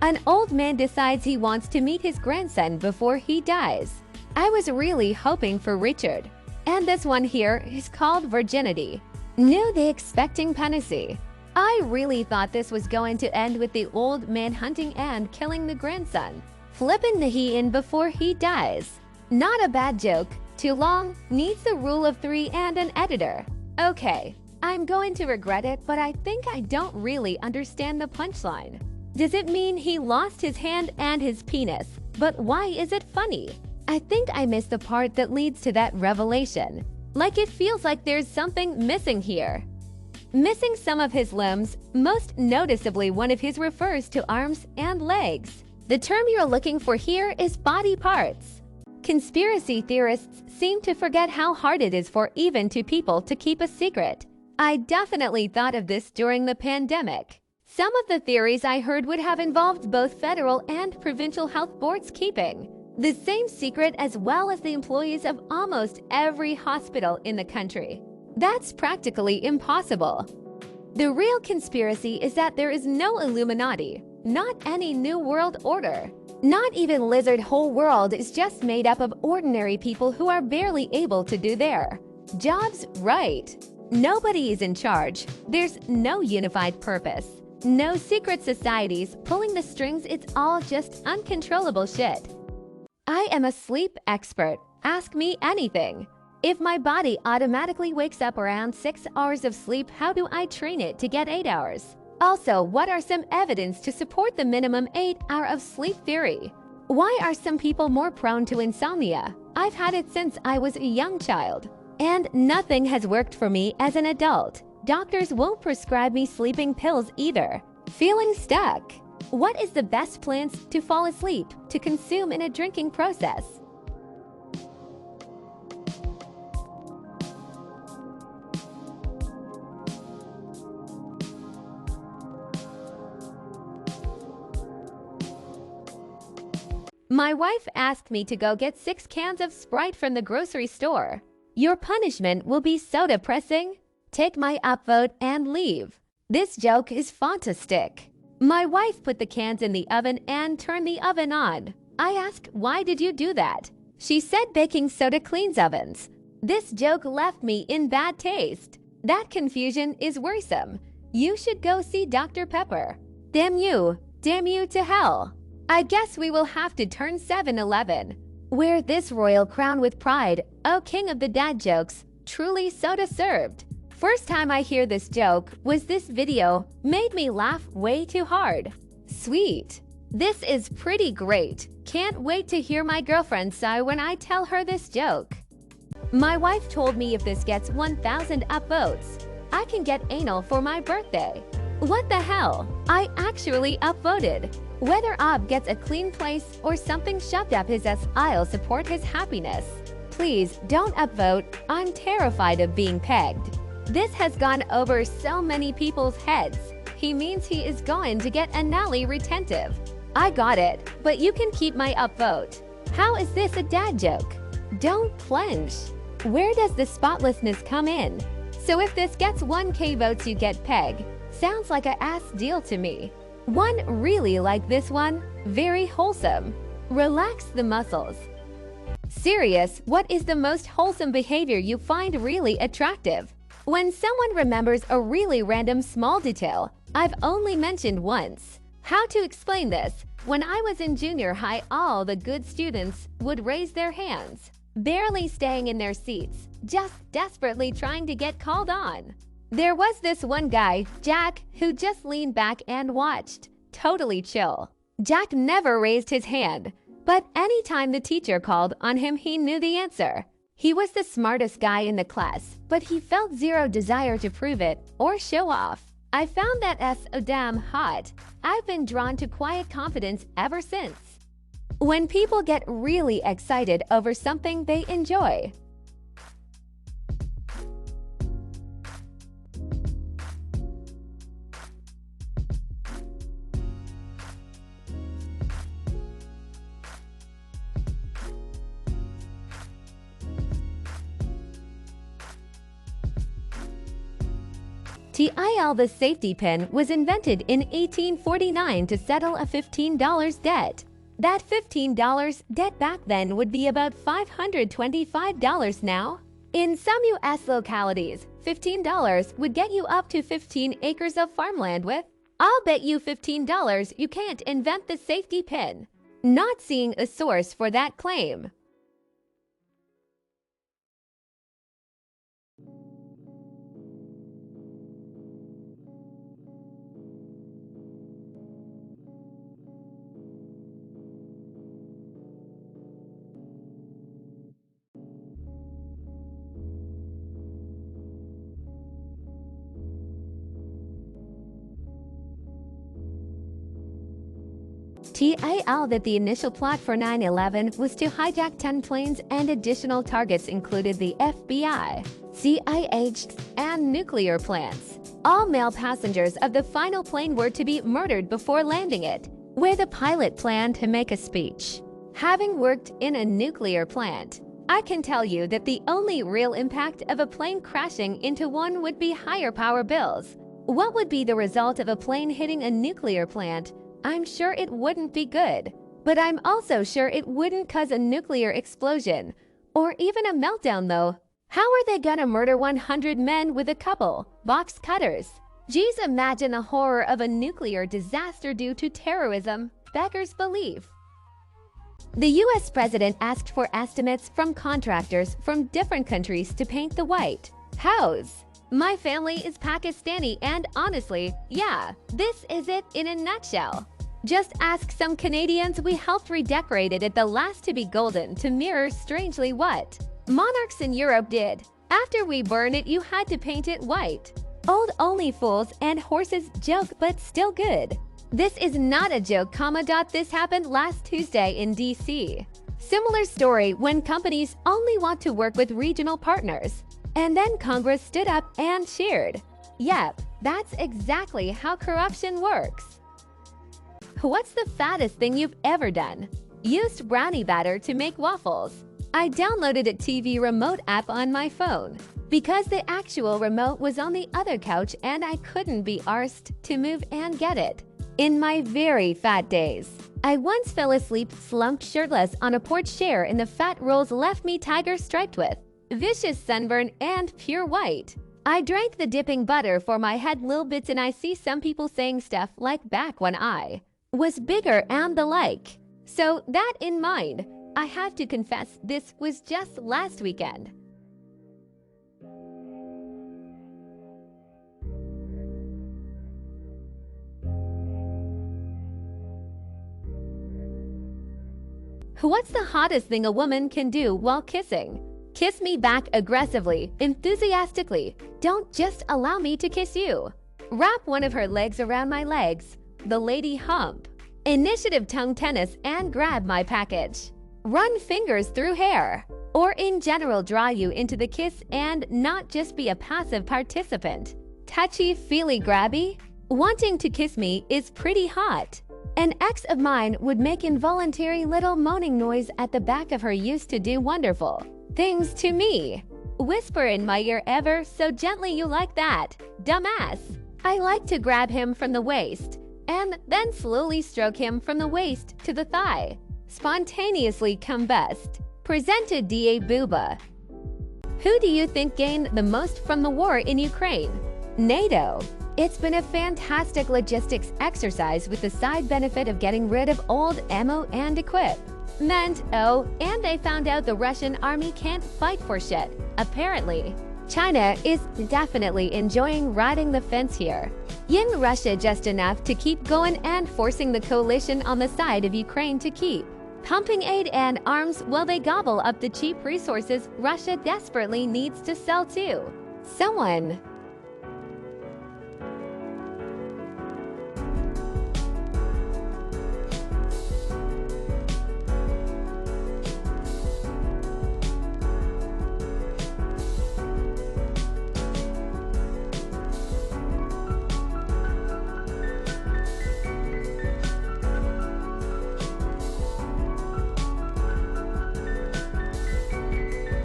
An old man decides he wants to meet his grandson before he dies. I was really hoping for Richard. And this one here is called Virginity. Knew the expecting panacea. I really thought this was going to end with the old man hunting and killing the grandson, flipping the he in before he dies. Not a bad joke. Too long, needs the rule of 3 and an editor. Okay, I'm going to regret it, but I think I don't really understand the punchline. Does it mean he lost his hand and his penis? But why is it funny? I think I missed the part that leads to that revelation. Like it feels like there's something missing here. Missing some of his limbs, most noticeably one of his refers to arms and legs. The term you're looking for here is body parts. Conspiracy theorists seem to forget how hard it is for even two people to keep a secret. I definitely thought of this during the pandemic. Some of the theories I heard would have involved both federal and provincial health boards keeping the same secret as well as the employees of almost every hospital in the country. That's practically impossible. The real conspiracy is that there is no Illuminati, not any New World Order. Not even Lizard Whole World is just made up of ordinary people who are barely able to do their jobs right. Nobody is in charge. There's no unified purpose. No secret societies pulling the strings. It's all just uncontrollable shit. I am a sleep expert. Ask me anything. If my body automatically wakes up around 6 hours of sleep, how do I train it to get 8 hours? Also, what are some evidence to support the minimum 8 hour of sleep theory? Why are some people more prone to insomnia? I've had it since I was a young child. And nothing has worked for me as an adult. Doctors won't prescribe me sleeping pills either. Feeling stuck. What is the best plants to fall asleep to consume in a drinking process? My wife asked me to go get 6 cans of Sprite from the grocery store. Your punishment will be so depressing. Take my upvote and leave. This joke is fantastic. My wife put the cans in the oven and turned the oven on. I asked, why did you do that? She said baking soda cleans ovens. This joke left me in bad taste. That confusion is worrisome. You should go see Dr. Pepper. Damn you to hell. I guess we will have to turn 7-Eleven. Wear this royal crown with pride, oh king of the dad jokes, truly soda served. First time I hear this joke was this video, made me laugh way too hard. Sweet. This is pretty great. Can't wait to hear my girlfriend sigh when I tell her this joke. My wife told me if this gets 1,000 upvotes, I can get anal for my birthday. What the hell? I actually upvoted. Whether Ob gets a clean place or something shoved up his ass, I'll support his happiness. Please don't upvote. I'm terrified of being pegged. This has gone over so many people's heads. He means he is going to get anally retentive. I got it, but you can keep my upvote. How is this a dad joke? Don't plunge. Where does the spotlessness come in? So if this gets 1K votes, you get peg. Sounds like a ass deal to me. One really like this one, very wholesome. Relax the muscles. Serious, what is the most wholesome behavior you find really attractive? When someone remembers a really random small detail I've only mentioned once. How to explain this? When I was in junior high, all the good students would raise their hands, barely staying in their seats, just desperately trying to get called on. There was this one guy, Jack, who just leaned back and watched, totally chill. Jack never raised his hand, but anytime the teacher called on him, he knew the answer. He was the smartest guy in the class, but he felt zero desire to prove it or show off. I found that so damn hot. I've been drawn to quiet confidence ever since. When people get really excited over something they enjoy. TIL, the safety pin was invented in 1849 to settle a $15 debt. That $15 debt back then would be about $525 now. In some U.S. localities, $15 would get you up to 15 acres of farmland with. I'll bet you $15 you can't invent the safety pin. Not seeing a source for that claim. TIL that the initial plot for 9/11 was to hijack 10 planes, and additional targets included the FBI, CIA, and nuclear plants. All male passengers of the final plane were to be murdered before landing it, where the pilot planned to make a speech. Having worked in a nuclear plant, I can tell you that the only real impact of a plane crashing into one would be higher power bills. What would be the result of a plane hitting a nuclear plant? I'm sure it wouldn't be good, but I'm also sure it wouldn't cause a nuclear explosion or even a meltdown though. How are they gonna murder 100 men with a couple box cutters? Geez, imagine the horror of a nuclear disaster due to terrorism. Beggars belief. The US president asked for estimates from contractors from different countries to paint the White House. My family is Pakistani, and honestly, yeah, this is it in a nutshell. Just ask some Canadians we helped redecorate it at the last to be golden to mirror strangely what monarchs in Europe did. After we burned it, you had to paint it white. Old only fools and horses joke, but still good. This is not a joke, This happened last Tuesday in DC. Similar story when companies only want to work with regional partners. And then Congress stood up and cheered. Yep, that's exactly how corruption works. What's the fattest thing you've ever done? Used brownie batter to make waffles. I downloaded a TV remote app on my phone because the actual remote was on the other couch and I couldn't be arsed to move and get it. In my very fat days, I once fell asleep slumped shirtless on a porch chair and the fat rolls left me tiger striped with vicious sunburn and pure white. I drank the dipping butter for my head little bits, and I see some people saying stuff like back when I was bigger and the like. So that in mind, I have to confess this was just last weekend. What's the hottest thing a woman can do while kissing? Kiss me back aggressively, enthusiastically. Don't just allow me to kiss you. Wrap one of her legs around my legs. The lady hump. Initiative tongue tennis and grab my package. Run fingers through hair. Or in general draw you into the kiss and not just be a passive participant. Touchy-feely grabby? Wanting to kiss me is pretty hot. An ex of mine would make involuntary little moaning noise at the back of her used to do wonderful things to me. Whisper in my ear ever so gently you like that, dumbass. I like to grab him from the waist and then slowly stroke him from the waist to the thigh. Spontaneously combust. Presented Da Booba. Who do you think gained the most from the war in Ukraine? NATO. It's been a fantastic logistics exercise with the side benefit of getting rid of old ammo and equipment. And they found out the Russian army can't fight for shit, apparently. China is definitely enjoying riding the fence here. Yin Russia just enough to keep going and forcing the coalition on the side of Ukraine to keep pumping aid and arms while they gobble up the cheap resources Russia desperately needs to sell too. Someone